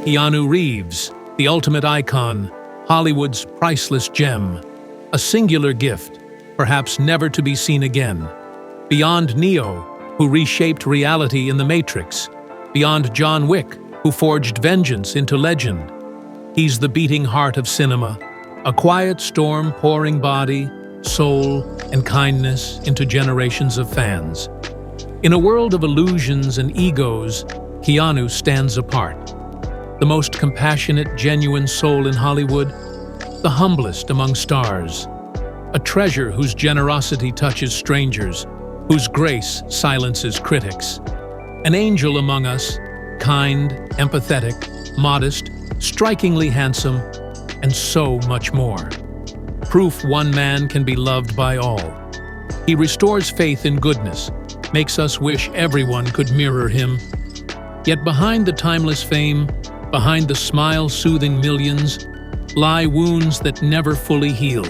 Keanu Reeves, the ultimate icon, Hollywood's priceless gem. A singular gift, perhaps never to be seen again. Beyond Neo, who reshaped reality in The Matrix. Beyond John Wick, who forged vengeance into legend. He's the beating heart of cinema, a quiet storm pouring body, soul, and kindness into generations of fans. In a world of illusions and egos, Keanu stands apart. The most compassionate, genuine soul in Hollywood, the humblest among stars. A treasure whose generosity touches strangers, whose grace silences critics. An angel among us, kind, empathetic, modest, strikingly handsome, and so much more. Proof one man can be loved by all. He restores faith in goodness, makes us wish everyone could mirror him. Yet behind the timeless fame, behind the smile-soothing millions, lie wounds that never fully heal.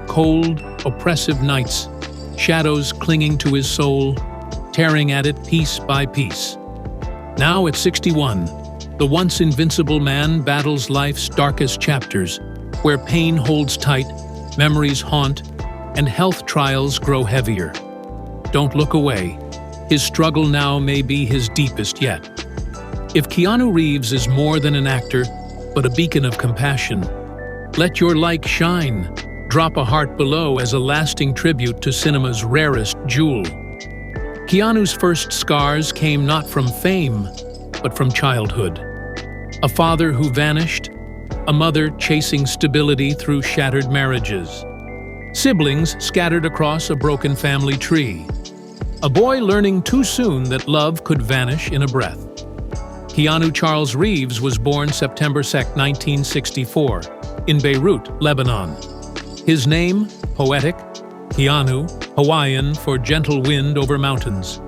Cold, oppressive nights, shadows clinging to his soul, tearing at it piece by piece. Now at 61, the once invincible man battles life's darkest chapters, where pain holds tight, memories haunt, and health trials grow heavier. Don't look away. His struggle now may be his deepest yet. If Keanu Reeves is more than an actor, but a beacon of compassion, let your light shine. Drop a heart below as a lasting tribute to cinema's rarest jewel. Keanu's first scars came not from fame, but from childhood. A father who vanished, a mother chasing stability through shattered marriages. Siblings scattered across a broken family tree. A boy learning too soon that love could vanish in a breath. Keanu Charles Reeves was born September 2, 1964, in Beirut, Lebanon. His name, poetic, Keanu, Hawaiian for gentle wind over mountains.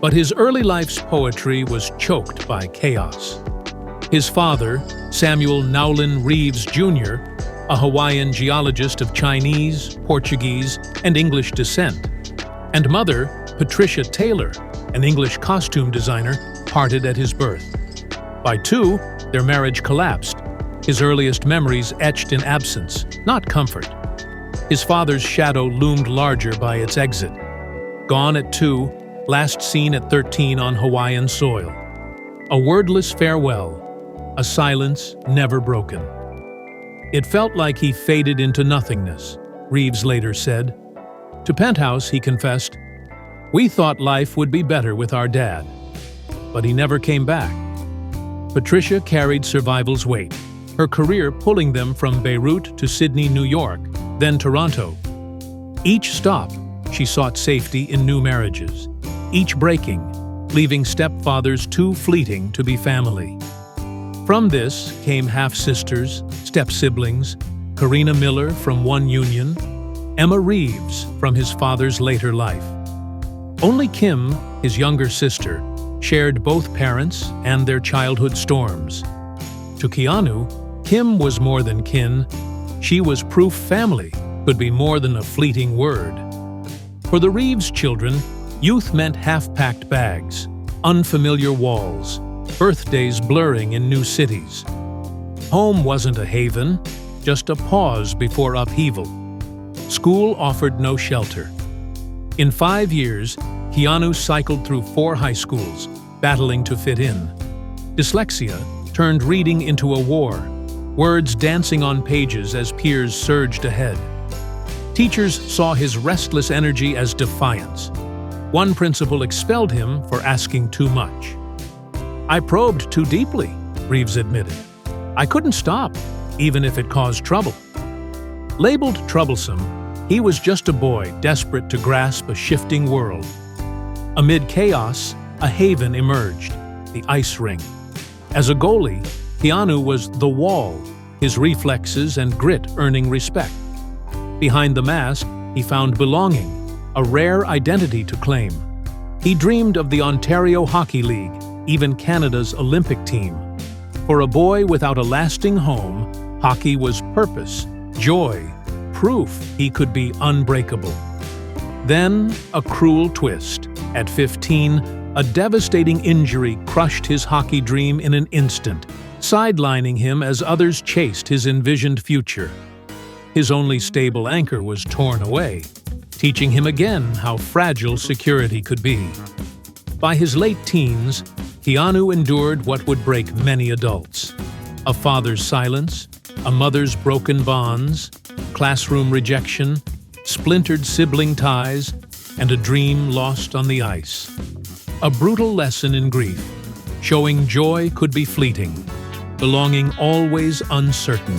But his early life's poetry was choked by chaos. His father, Samuel Nowlin Reeves Jr., a Hawaiian geologist of Chinese, Portuguese, and English descent, and mother, Patricia Taylor, an English costume designer, parted at his birth. By 2, their marriage collapsed, his earliest memories etched in absence, not comfort. His father's shadow loomed larger by its exit. Gone at 2, last seen at 13 on Hawaiian soil. A wordless farewell, a silence never broken. It felt like he faded into nothingness, Reeves later said. To Penthouse, he confessed, "We thought life would be better with our dad." But he never came back. Patricia carried survival's weight, her career pulling them from Beirut to Sydney, New York, then Toronto. Each stop, she sought safety in new marriages, each breaking, leaving stepfathers too fleeting to be family. From this came half-sisters, step-siblings, Karina Miller from one union, Emma Reeves from his father's later life. Only Kim, his younger sister, shared both parents and their childhood storms. To Keanu, Kim was more than kin. She was proof family could be more than a fleeting word. For the Reeves children, youth meant half-packed bags, unfamiliar walls, birthdays blurring in new cities. Home wasn't a haven, just a pause before upheaval. School offered no shelter. In 5 years, Keanu cycled through 4 high schools, battling to fit in. Dyslexia turned reading into a war, words dancing on pages as peers surged ahead. Teachers saw his restless energy as defiance. One principal expelled him for asking too much. "I probed too deeply," Reeves admitted. "I couldn't stop, even if it caused trouble." Labeled troublesome, he was just a boy desperate to grasp a shifting world. Amid chaos, a haven emerged, the ice ring. As a goalie, Keanu was the wall, his reflexes and grit earning respect. Behind the mask, he found belonging, a rare identity to claim. He dreamed of the Ontario Hockey League, even Canada's Olympic team. For a boy without a lasting home, hockey was purpose, joy, proof he could be unbreakable. Then, a cruel twist. At 15, a devastating injury crushed his hockey dream in an instant. sidelining him as others chased his envisioned future. His only stable anchor was torn away, teaching him again how fragile security could be. By his late teens, Keanu endured what would break many adults: a father's silence, a mother's broken bonds, classroom rejection, splintered sibling ties, and a dream lost on the ice. A brutal lesson in grief, showing joy could be fleeting, belonging always uncertain.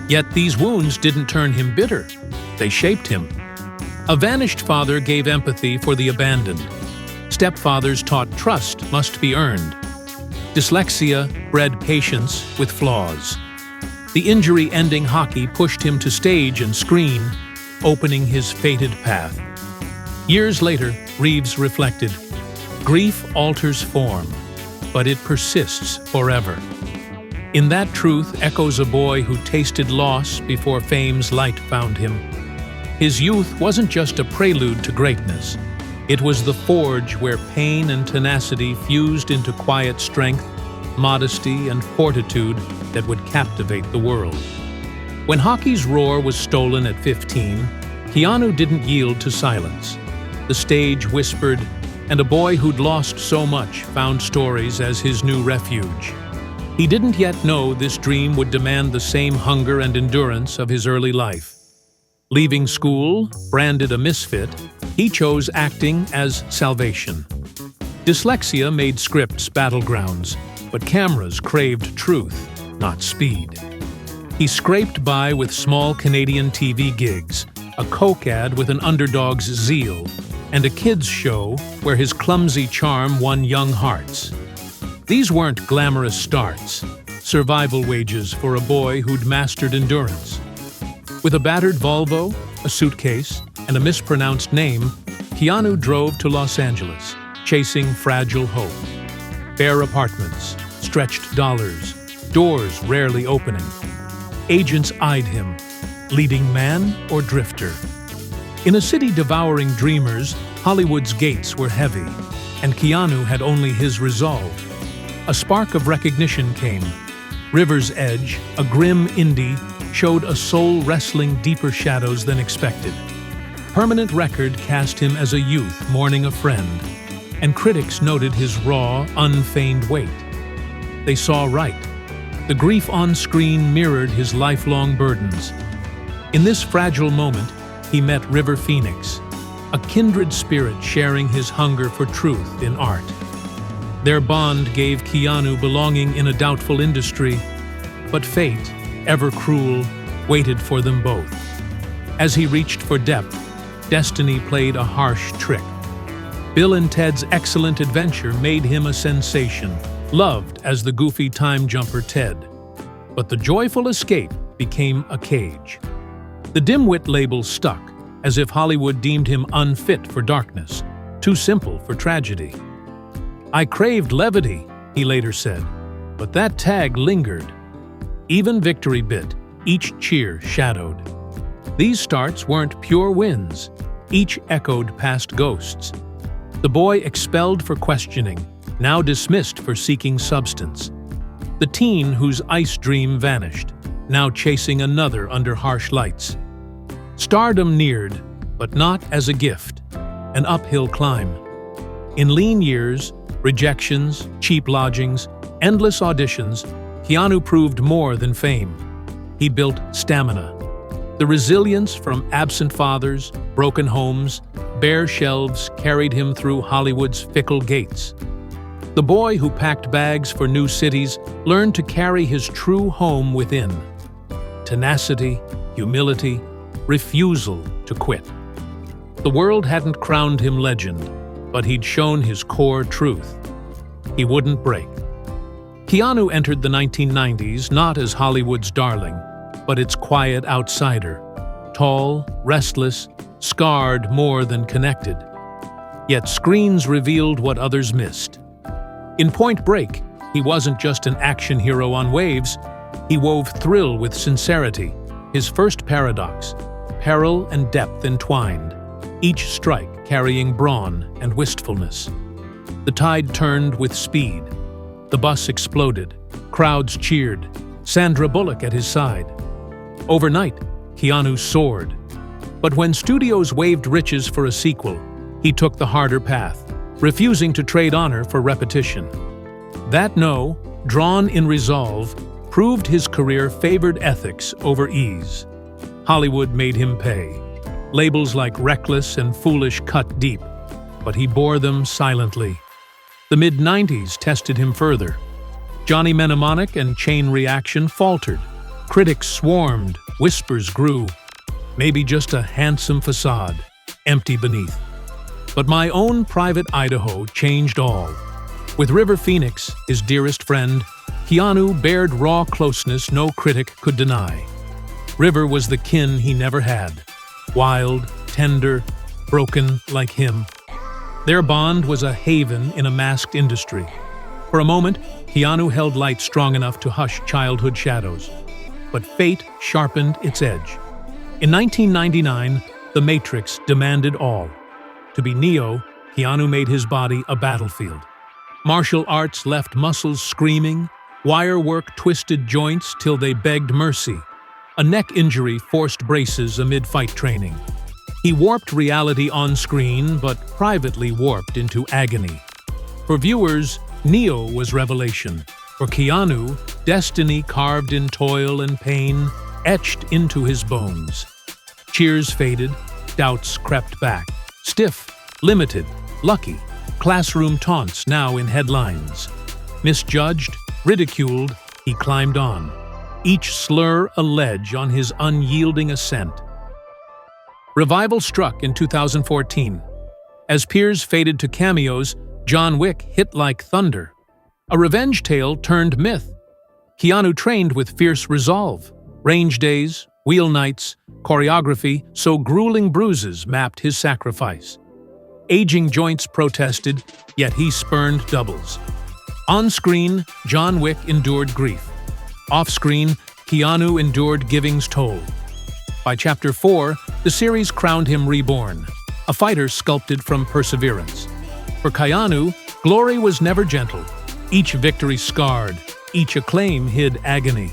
Yet these wounds didn't turn him bitter. They shaped him. A vanished father gave empathy for the abandoned. Stepfathers taught trust must be earned. Dyslexia bred patience with flaws. The injury-ending hockey pushed him to stage and screen, opening his fated path. Years later, Reeves reflected, "Grief alters form, but it persists forever." In that truth echoes a boy who tasted loss before fame's light found him. His youth wasn't just a prelude to greatness. It was the forge where pain and tenacity fused into quiet strength, modesty, and fortitude that would captivate the world. When hockey's roar was stolen at 15, Keanu didn't yield to silence. The stage whispered, and a boy who'd lost so much found stories as his new refuge. He didn't yet know this dream would demand the same hunger and endurance of his early life. Leaving school, branded a misfit, he chose acting as salvation. Dyslexia made scripts battlegrounds, but cameras craved truth, not speed. He scraped by with small Canadian TV gigs, a Coke ad with an underdog's zeal, and a kids' show where his clumsy charm won young hearts. These weren't glamorous starts, survival wages for a boy who'd mastered endurance. With a battered Volvo, a suitcase, and a mispronounced name, Keanu drove to Los Angeles, chasing fragile hope. Bare apartments, stretched dollars, doors rarely opening. Agents eyed him, leading man or drifter. In a city devouring dreamers, Hollywood's gates were heavy, and Keanu had only his resolve. A spark of recognition came. River's Edge, a grim indie, showed a soul wrestling deeper shadows than expected. Permanent Record cast him as a youth mourning a friend, and critics noted his raw, unfeigned weight. They saw right. The grief on screen mirrored his lifelong burdens. In this fragile moment, he met River Phoenix, a kindred spirit sharing his hunger for truth in art. Their bond gave Keanu belonging in a doubtful industry, but fate, ever cruel, waited for them both. As he reached for depth, destiny played a harsh trick. Bill and Ted's Excellent Adventure made him a sensation, loved as the goofy time jumper Ted. But the joyful escape became a cage. The dimwit label stuck, as if Hollywood deemed him unfit for darkness, too simple for tragedy. "I craved levity," he later said, but that tag lingered. Even victory bit, each cheer shadowed. These starts weren't pure wins, each echoed past ghosts. The boy expelled for questioning, now dismissed for seeking substance. The teen whose ice dream vanished, now chasing another under harsh lights. Stardom neared, but not as a gift, an uphill climb. In lean years, rejections, cheap lodgings, endless auditions, Keanu proved more than fame. He built stamina. The resilience from absent fathers, broken homes, bare shelves carried him through Hollywood's fickle gates. The boy who packed bags for new cities learned to carry his true home within. Tenacity, humility, refusal to quit. The world hadn't crowned him legend, but he'd shown his core truth. He wouldn't break. Keanu entered the 1990s not as Hollywood's darling, but its quiet outsider. Tall, restless, scarred more than connected. Yet screens revealed what others missed. In Point Break, he wasn't just an action hero on waves, he wove thrill with sincerity, his first paradox, peril and depth entwined, each strike carrying brawn and wistfulness. The tide turned with speed. The bus exploded. Crowds cheered. Sandra Bullock at his side. Overnight, Keanu soared. But when studios waved riches for a sequel, he took the harder path, refusing to trade honor for repetition. That no, drawn in resolve, proved his career favored ethics over ease. Hollywood made him pay. Labels like reckless and foolish cut deep, but he bore them silently. The mid-90s tested him further. Johnny Mnemonic and Chain Reaction faltered. Critics swarmed, whispers grew. Maybe just a handsome facade, empty beneath. But My Own Private Idaho changed all. With River Phoenix, his dearest friend, Keanu bared raw closeness no critic could deny. River was the kin he never had. Wild, tender, broken like him. Their bond was a haven in a masked industry. For a moment, Keanu held light strong enough to hush childhood shadows. But fate sharpened its edge. In 1999, The Matrix demanded all. To be Neo, Keanu made his body a battlefield. Martial arts left muscles screaming, wire work twisted joints till they begged mercy. A neck injury forced braces amid fight training. He warped reality on screen, but privately warped into agony. For viewers, Neo was revelation. For Keanu, destiny carved in toil and pain, etched into his bones. Cheers faded, doubts crept back. Stiff, limited, lucky, classroom taunts now in headlines. Misjudged, ridiculed, he climbed on. Each slur a ledge on his unyielding ascent. Revival struck in 2014. As peers faded to cameos, John Wick hit like thunder. A revenge tale turned myth. Keanu trained with fierce resolve. Range days, wheel nights, choreography, so grueling bruises mapped his sacrifice. Aging joints protested, yet he spurned doubles. On screen, John Wick endured grief. Off-screen, Keanu endured giving's toll. By Chapter 4, the series crowned him reborn, a fighter sculpted from perseverance. For Keanu, glory was never gentle. Each victory scarred, each acclaim hid agony.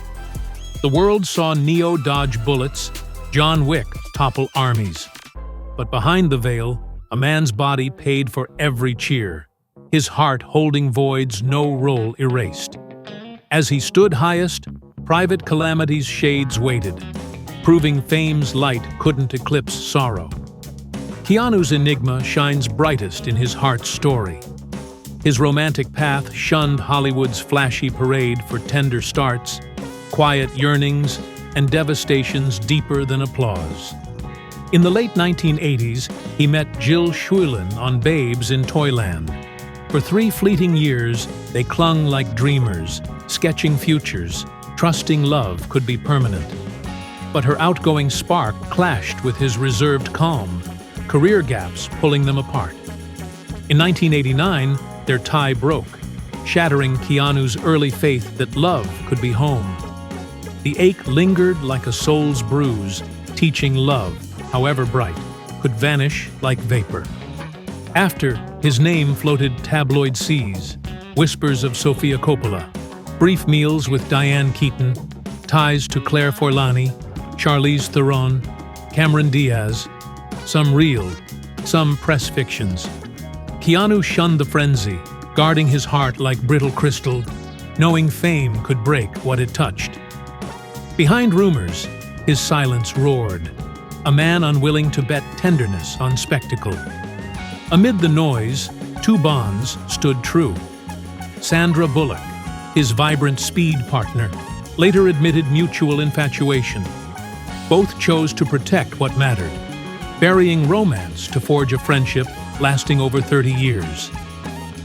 The world saw Neo dodge bullets, John Wick topple armies. But behind the veil, a man's body paid for every cheer, his heart holding voids no role erased. As he stood highest, private calamity's shades waited, proving fame's light couldn't eclipse sorrow. Keanu's enigma shines brightest in his heart's story. His romantic path shunned Hollywood's flashy parade for tender starts, quiet yearnings, and devastations deeper than applause. In the late 1980s, he met Jill Schuylen on Babes in Toyland. For 3 fleeting years, they clung like dreamers, sketching futures, trusting love could be permanent. But her outgoing spark clashed with his reserved calm, career gaps pulling them apart. In 1989, their tie broke, shattering Keanu's early faith that love could be home. The ache lingered like a soul's bruise, teaching love, however bright, could vanish like vapor. After, his name floated tabloid seas, whispers of Sofia Coppola, brief meals with Diane Keaton, ties to Claire Forlani, Charlize Theron, Cameron Diaz, some real, some press fictions. Keanu shunned the frenzy, guarding his heart like brittle crystal, knowing fame could break what it touched. Behind rumors, his silence roared, a man unwilling to bet tenderness on spectacle. Amid the noise, 2 bonds stood true. Sandra Bullock, his vibrant speed partner, later admitted mutual infatuation. Both chose to protect what mattered, burying romance to forge a friendship lasting over 30 years.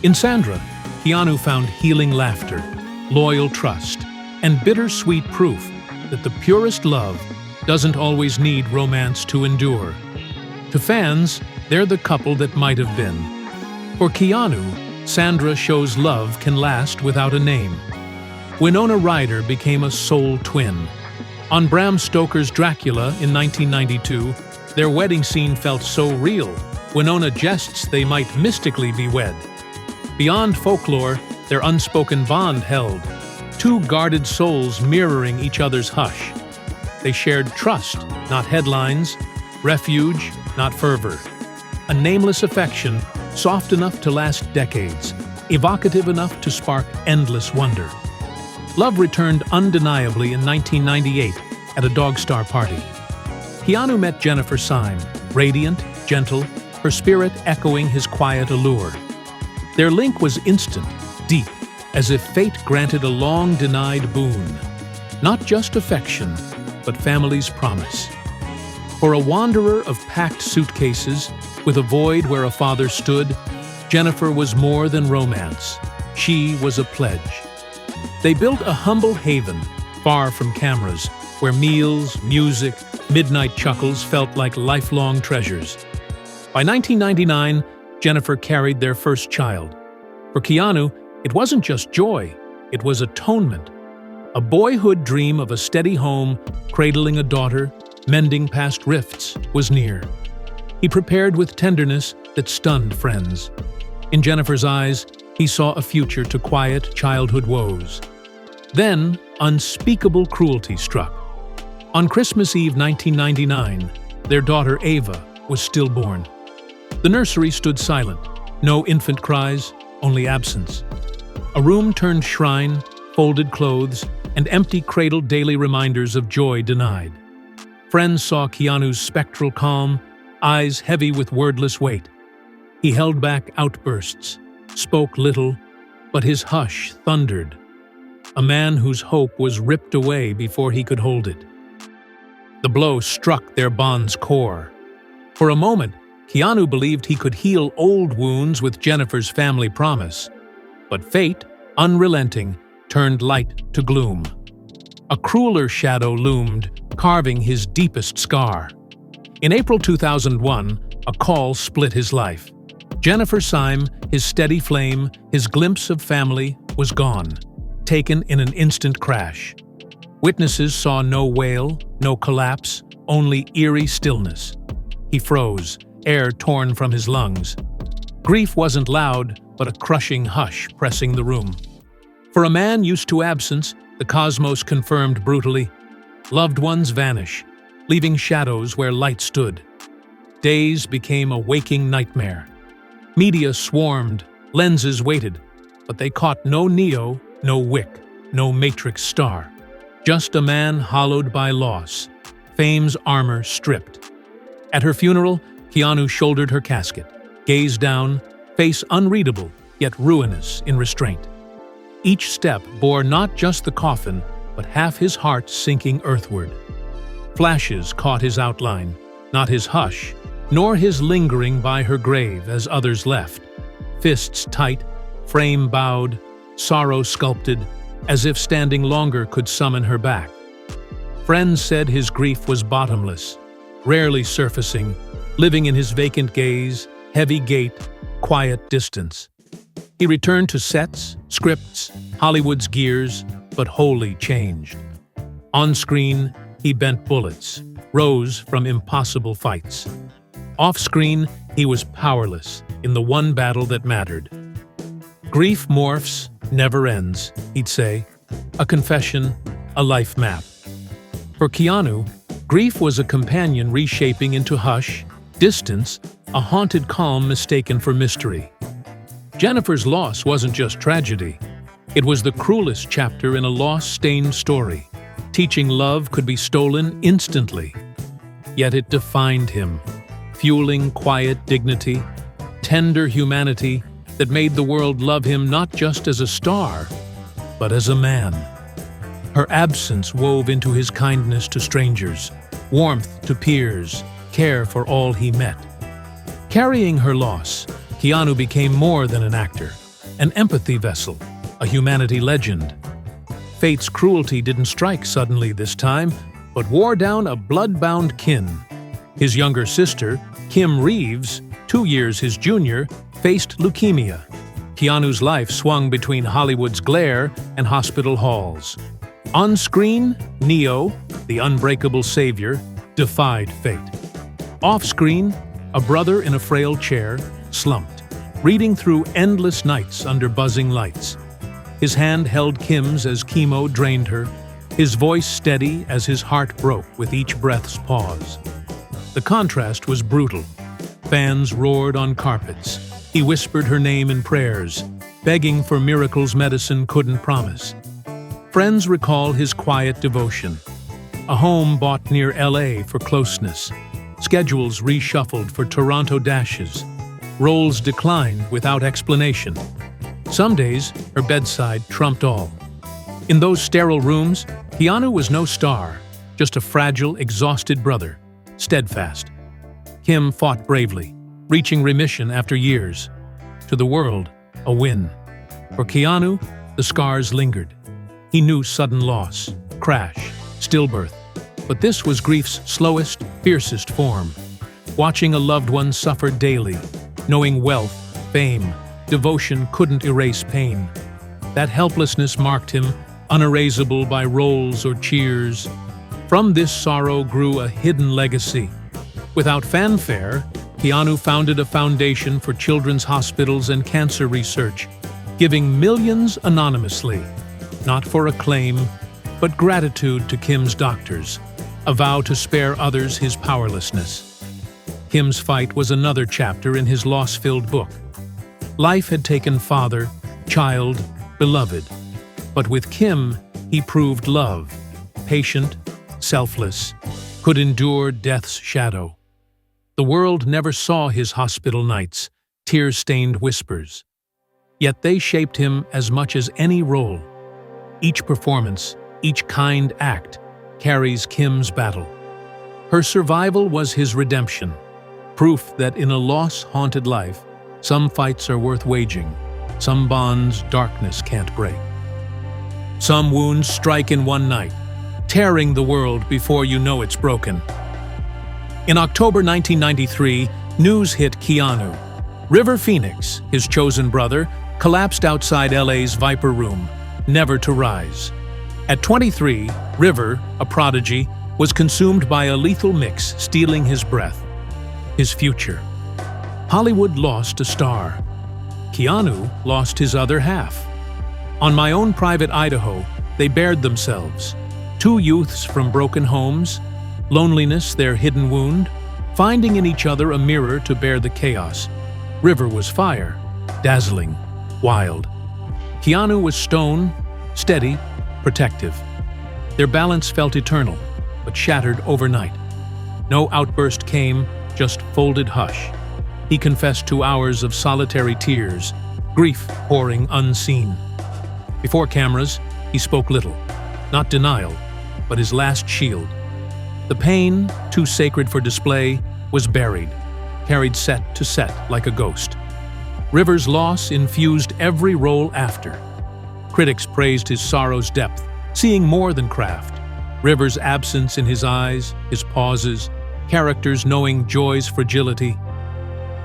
In Sandra, Keanu found healing laughter, loyal trust, and bittersweet proof that the purest love doesn't always need romance to endure. To fans, they're the couple that might have been. For Keanu, Sandra shows love can last without a name. Winona Ryder became a soul twin. On Bram Stoker's Dracula in 1992, their wedding scene felt so real, Winona jests they might mystically be wed. Beyond folklore, Their unspoken bond held, two guarded souls mirroring each other's hush. They shared trust, not headlines, refuge, not fervor. A nameless affection, soft enough to last decades, evocative enough to spark endless wonder. Love returned undeniably in 1998 at a Dog Star party. Keanu met Jennifer Syme, radiant, gentle, her spirit echoing his quiet allure. Their link was instant, deep, as if fate granted a long-denied boon. Not just affection, but family's promise. For a wanderer of packed suitcases, with a void where a father stood, Jennifer was more than romance. She was a pledge. They built a humble haven, far from cameras, where meals, music, midnight chuckles felt like lifelong treasures. By 1999, Jennifer carried their first child. For Keanu, it wasn't just joy, it was atonement. A boyhood dream of a steady home, cradling a daughter, mending past rifts, was near. He prepared with tenderness that stunned friends. In Jennifer's eyes, he saw a future to quiet childhood woes. Then, unspeakable cruelty struck. On Christmas Eve 1999, their daughter Ava was stillborn. The nursery stood silent, no infant cries, only absence. A room turned shrine, folded clothes, and empty cradled daily reminders of joy denied. Friends saw Keanu's spectral calm, eyes heavy with wordless weight. He held back outbursts, spoke little, but his hush thundered. A man whose hope was ripped away before he could hold it. The blow struck their bond's core. For a moment, Keanu believed he could heal old wounds with Jennifer's family promise. But fate, unrelenting, turned light to gloom. A crueler shadow loomed, carving his deepest scar. In April 2001, a call split his life. Jennifer Syme, his steady flame, his glimpse of family, was gone, taken in an instant crash. Witnesses saw no wail, no collapse, only eerie stillness. He froze, air torn from his lungs. Grief wasn't loud, but a crushing hush pressing the room. For a man used to absence, the cosmos confirmed brutally. Loved ones vanish, leaving shadows where light stood. Days became a waking nightmare. Media swarmed, lenses waited, but they caught no Neo, no Wick, no Matrix star. Just a man hollowed by loss, fame's armor stripped. At her funeral, Keanu shouldered her casket, gazed down, face unreadable, yet ruinous in restraint. Each step bore not just the coffin, but half his heart sinking earthward. Flashes caught his outline, not his hush, nor his lingering by her grave as others left. Fists tight, frame bowed, sorrow sculpted, as if standing longer could summon her back. Friends said his grief was bottomless, rarely surfacing, living in his vacant gaze, heavy gait, quiet distance. He returned to sets, scripts, Hollywood's gears, but wholly changed. On screen, he bent bullets, rose from impossible fights. Off screen, he was powerless in the one battle that mattered. Grief morphs, never ends, he'd say. A confession, a life map. For Keanu, grief was a companion reshaping into hush, distance, a haunted calm mistaken for mystery. Jennifer's loss wasn't just tragedy. It was the cruelest chapter in a loss-stained story, teaching love could be stolen instantly. Yet it defined him, fueling quiet dignity, tender humanity that made the world love him not just as a star, but as a man. Her absence wove into his kindness to strangers, warmth to peers, care for all he met. Carrying her loss, Keanu became more than an actor, an empathy vessel, a humanity legend. Fate's cruelty didn't strike suddenly this time, but wore down a blood-bound kin. His younger sister, Keanu Reeves, 2 years his junior, faced leukemia. Keanu's life swung between Hollywood's glare and hospital halls. On screen, Neo, the unbreakable savior, defied fate. Off screen, a brother in a frail chair, slumped, reading through endless nights under buzzing lights. His hand held Kim's as chemo drained her, his voice steady as his heart broke with each breath's pause. The contrast was brutal. Fans roared on carpets. He whispered her name in prayers, begging for miracles medicine couldn't promise. Friends recall his quiet devotion. A home bought near LA for closeness. Schedules reshuffled for Toronto dashes. Roles declined without explanation. Some days, her bedside trumped all. In those sterile rooms, Keanu was no star, just a fragile, exhausted brother, steadfast. Kim fought bravely, reaching remission after years. To the world, a win. For Keanu, the scars lingered. He knew sudden loss, crash, stillbirth. But this was grief's slowest, fiercest form. Watching a loved one suffer daily, knowing wealth, fame, devotion couldn't erase pain. That helplessness marked him, unerasable by roles or cheers. From this sorrow grew a hidden legacy. Without fanfare, Keanu founded a foundation for children's hospitals and cancer research, giving millions anonymously, not for acclaim, but gratitude to Kim's doctors, a vow to spare others his powerlessness. Kim's fight was another chapter in his loss-filled book. Life had taken father, child, beloved. But with Kim, he proved love, patient, selfless, could endure death's shadow. The world never saw his hospital nights, tear-stained whispers. Yet they shaped him as much as any role. Each performance, each kind act, carries Kim's battle. Her survival was his redemption, proof that in a loss-haunted life, some fights are worth waging, some bonds darkness can't break. Some wounds strike in one night, tearing the world before you know it's broken. In October 1993, news hit Keanu. River Phoenix, his chosen brother, collapsed outside LA's Viper Room, never to rise. At 23, River, a prodigy, was consumed by a lethal mix, stealing his breath, his future. Hollywood lost a star. Keanu lost his other half. On My Own Private Idaho, they bared themselves. Two youths from broken homes, loneliness their hidden wound, finding in each other a mirror to bear the chaos. River was fire, dazzling, wild. Keanu was stone, steady, protective. Their balance felt eternal, but shattered overnight. No outburst came, just folded hush. He confessed to hours of solitary tears, grief pouring unseen. Before cameras, he spoke little, not denial, but his last shield. The pain, too sacred for display, was buried, carried set to set like a ghost. River's loss infused every role after. Critics praised his sorrow's depth, seeing more than craft. River's absence in his eyes, his pauses, characters knowing joy's fragility.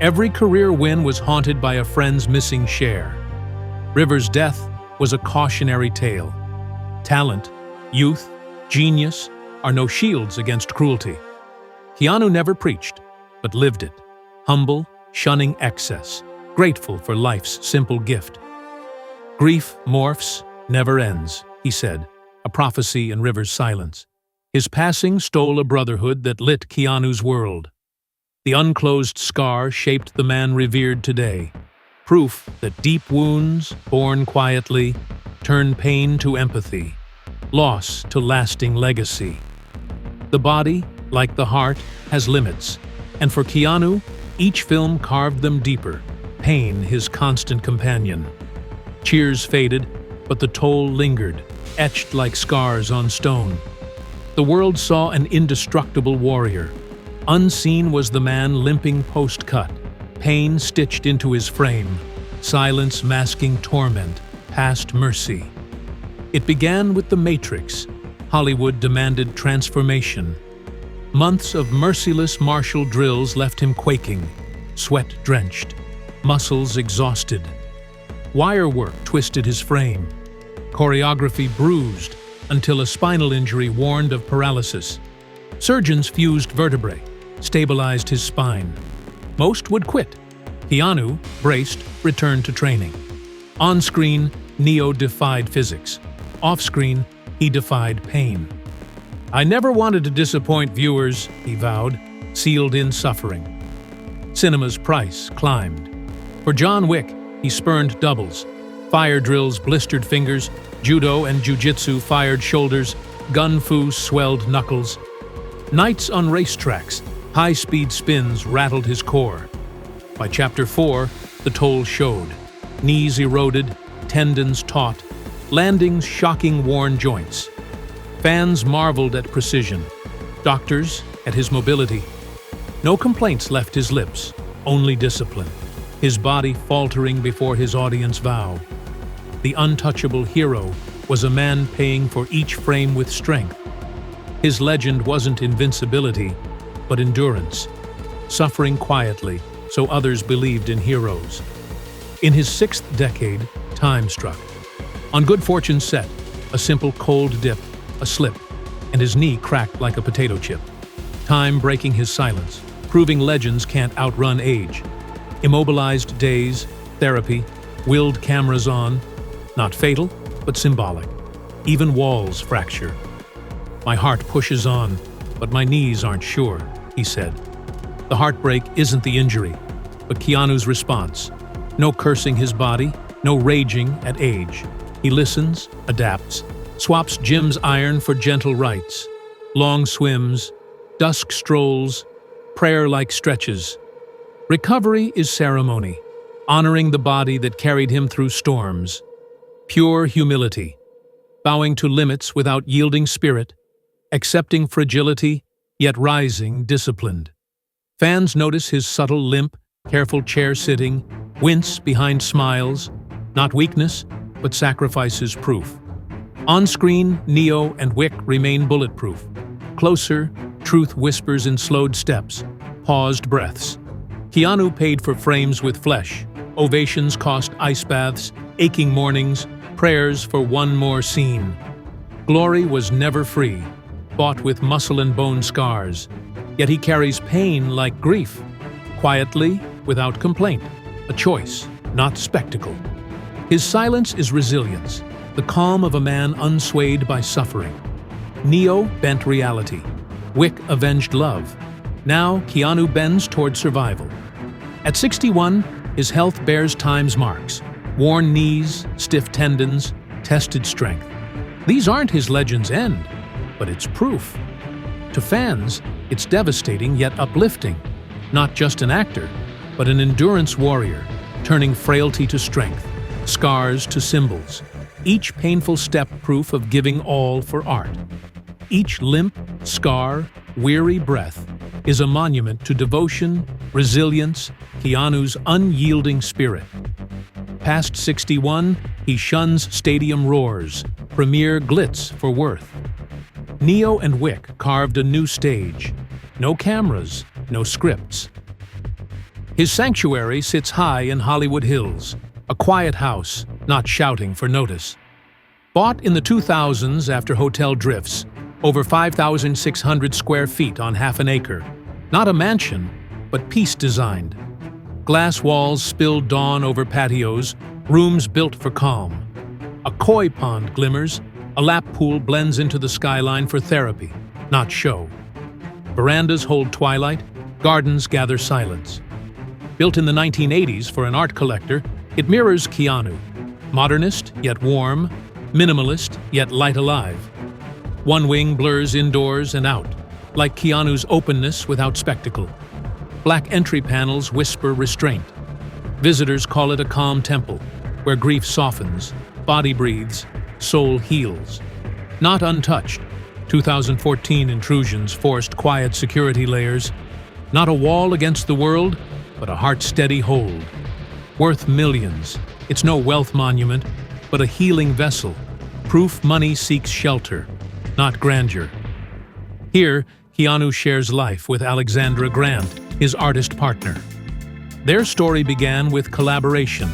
Every career win was haunted by a friend's missing share. River's death was a cautionary tale. Talent, youth, genius are no shields against cruelty. Keanu never preached, but lived it, humble, shunning excess, grateful for life's simple gift. Grief morphs, never ends, he said, a prophecy in River's silence. His passing stole a brotherhood that lit Keanu's world. The unclosed scar shaped the man revered today, proof that deep wounds, born quietly, turn pain to empathy, loss to lasting legacy. The body, like the heart, has limits, and for Keanu, each film carved them deeper, pain his constant companion. Cheers faded, but the toll lingered, etched like scars on stone. The world saw an indestructible warrior. Unseen was the man limping post-cut, pain stitched into his frame, silence masking torment, past mercy. It began with The Matrix. Hollywood demanded transformation. Months of merciless martial drills left him quaking, sweat-drenched, muscles exhausted. Wire work twisted his frame. Choreography bruised until a spinal injury warned of paralysis. Surgeons fused vertebrae, stabilized his spine. Most would quit. Keanu, braced, returned to training. On screen, Neo defied physics. Off-screen, he defied pain. "I never wanted to disappoint viewers," he vowed, sealed in suffering. Cinema's price climbed. For John Wick, he spurned doubles. Fire drills blistered fingers, judo and jujitsu fired shoulders, gun fu swelled knuckles. Nights on racetracks, high-speed spins rattled his core. By Chapter 4, the toll showed. Knees eroded, tendons taut, landings shocking worn joints. Fans marveled at precision, doctors at his mobility. No complaints left his lips, only discipline, his body faltering before his audience vow. The untouchable hero was a man paying for each frame with strength. His legend wasn't invincibility, but endurance, suffering quietly so others believed in heroes. In his 6th decade, time struck. On good fortune's set, a simple cold dip, a slip, and his knee cracked like a potato chip. Time breaking his silence, proving legends can't outrun age. Immobilized days, therapy, willed cameras on. Not fatal, but symbolic. Even walls fracture. "My heart pushes on, but my knees aren't sure," he said. The heartbreak isn't the injury, but Keanu's response. No cursing his body, no raging at age. He listens, adapts, swaps Jim's iron for gentle rights. Long swims, dusk strolls, prayer-like stretches. Recovery is ceremony, honoring the body that carried him through storms. Pure humility, bowing to limits without yielding spirit, accepting fragility, yet rising disciplined. Fans notice his subtle limp, careful chair sitting, wince behind smiles, not weakness, but sacrifice's proof. On screen, Neo and Wick remain bulletproof. Closer, truth whispers in slowed steps, paused breaths. Keanu paid for frames with flesh. Ovations cost ice baths, aching mornings, prayers for one more scene. Glory was never free, bought with muscle and bone scars. Yet he carries pain like grief, quietly, without complaint. A choice, not spectacle. His silence is resilience, the calm of a man unswayed by suffering. Neo bent reality. Wick avenged love. Now Keanu bends toward survival. At 61, his health bears time's marks. Worn knees, stiff tendons, tested strength. These aren't his legend's end, but it's proof. To fans, it's devastating yet uplifting. Not just an actor, but an endurance warrior, turning frailty to strength, scars to symbols. Each painful step proof of giving all for art. Each limp, scar, weary breath is a monument to devotion, resilience, Keanu's unyielding spirit. Past 61, he shuns stadium roars, premiere glitz for worth. Neo and Wick carved a new stage. No cameras, no scripts. His sanctuary sits high in Hollywood Hills, a quiet house, not shouting for notice. Bought in the 2000s after hotel drifts, over 5,600 square feet on half an acre. Not a mansion, but peace-designed. Glass walls spill dawn over patios, rooms built for calm. A koi pond glimmers, a lap pool blends into the skyline for therapy, not show. Verandas hold twilight, gardens gather silence. Built in the 1980s for an art collector, it mirrors Keanu. Modernist, yet warm, minimalist, yet light alive. One wing blurs indoors and out, like Keanu's openness without spectacle. Black entry panels whisper restraint. Visitors call it a calm temple, where grief softens, body breathes, soul heals. Not untouched, 2014 intrusions forced quiet security layers. Not a wall against the world, but a heart-steady hold. Worth millions, it's no wealth monument, but a healing vessel. Proof money seeks shelter, not grandeur. Here, Keanu shares life with Alexandra Grant, his artist partner. Their story began with collaboration,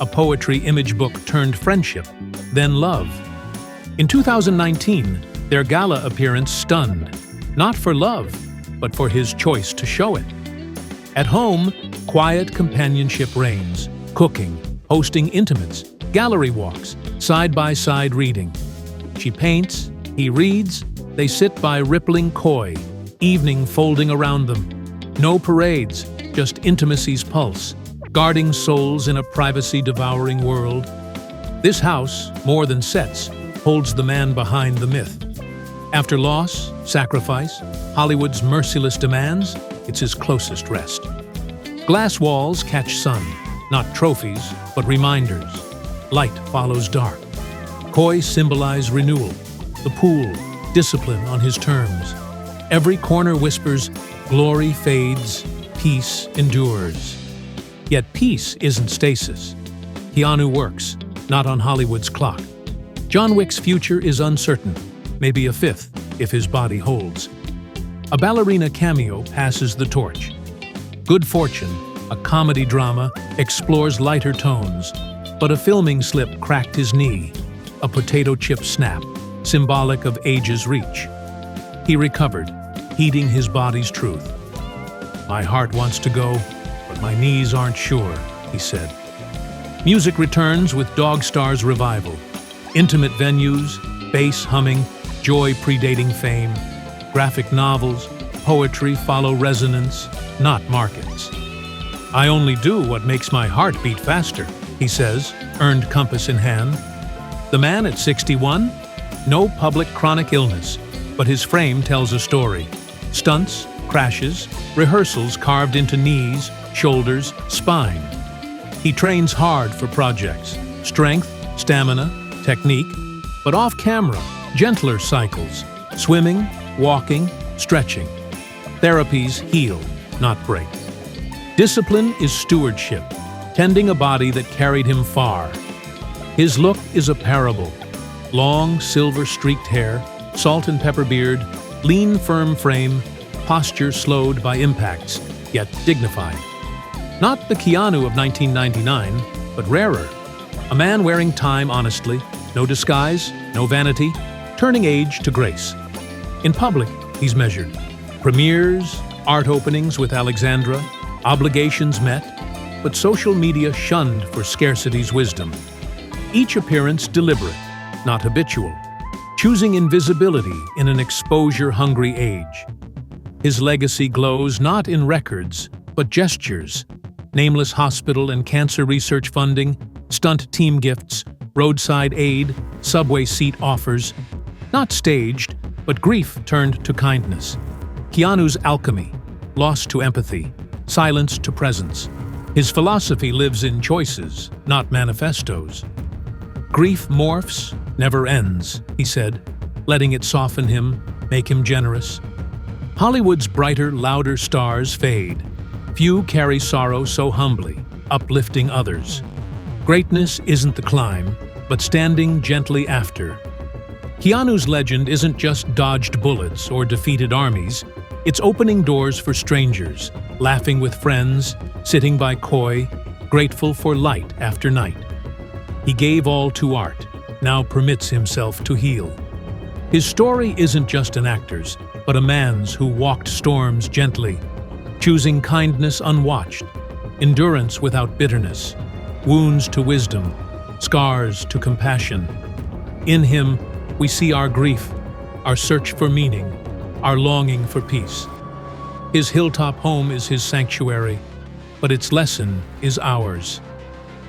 a poetry image book turned friendship, then love. In 2019, their gala appearance stunned, not for love, but for his choice to show it. At home, quiet companionship reigns, cooking, hosting intimates, gallery walks, side by side reading. She paints, he reads, they sit by rippling koi, evening folding around them. No parades, just intimacy's pulse, guarding souls in a privacy-devouring world. This house, more than sets, holds the man behind the myth. After loss, sacrifice, Hollywood's merciless demands, it's his closest rest. Glass walls catch sun, not trophies, but reminders. Light follows dark. Koi symbolize renewal. The pool, discipline on his terms. Every corner whispers, glory fades, peace endures. Yet peace isn't stasis. Keanu works, not on Hollywood's clock. John Wick's future is uncertain, maybe a fifth, if his body holds. A ballerina cameo passes the torch. Good Fortune, a comedy drama, explores lighter tones, but a filming slip cracked his knee, a potato chip snap, symbolic of age's reach. He recovered, heeding his body's truth. My heart wants to go, but my knees aren't sure, he said. Music returns with Dog Star's revival. Intimate venues, bass humming, joy predating fame. Graphic novels, poetry follow resonance, not markets. I only do what makes my heart beat faster, he says, earned compass in hand. The man at 61? No public chronic illness, but his frame tells a story. Stunts, crashes, rehearsals carved into knees, shoulders, spine. He trains hard for projects, strength, stamina, technique, but off camera, gentler cycles, swimming, walking, stretching. Therapies heal, not break. Discipline is stewardship, tending a body that carried him far. His look is a parable. Long, silver-streaked hair, salt and pepper beard, lean, firm frame, posture slowed by impacts, yet dignified. Not the Keanu of 1999, but rarer. A man wearing time honestly, no disguise, no vanity, turning age to grace. In public, he's measured. Premieres, art openings with Alexandra, obligations met, but social media shunned for scarcity's wisdom. Each appearance deliberate, not habitual, choosing invisibility in an exposure-hungry age. His legacy glows not in records, but gestures. Nameless hospital and cancer research funding, stunt team gifts, roadside aid, subway seat offers. Not staged, but grief turned to kindness. Keanu's alchemy, lost to empathy, silence to presence. His philosophy lives in choices, not manifestos. Grief morphs, never ends, he said, letting it soften him, make him generous. Hollywood's brighter, louder stars fade. Few carry sorrow so humbly, uplifting others. Greatness isn't the climb, but standing gently after. Keanu's legend isn't just dodged bullets or defeated armies, it's opening doors for strangers, laughing with friends, sitting by koi, grateful for light after night. He gave all to art, now permits himself to heal. His story isn't just an actor's, but a man's who walked storms gently, choosing kindness unwatched, endurance without bitterness, wounds to wisdom, scars to compassion. In him, we see our grief, our search for meaning, our longing for peace. His hilltop home is his sanctuary, but its lesson is ours.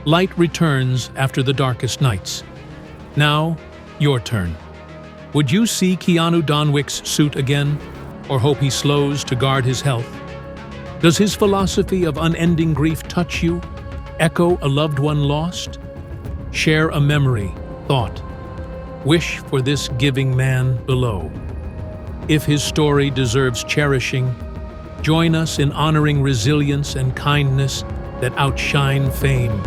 Light returns after the darkest nights. Now, your turn. Would you see Keanu don Wick's suit again, or hope he slows to guard his health? Does his philosophy of unending grief touch you? Echo a loved one lost? Share a memory, thought. Wish for this giving man below. If his story deserves cherishing, join us in honoring resilience and kindness that outshine fame.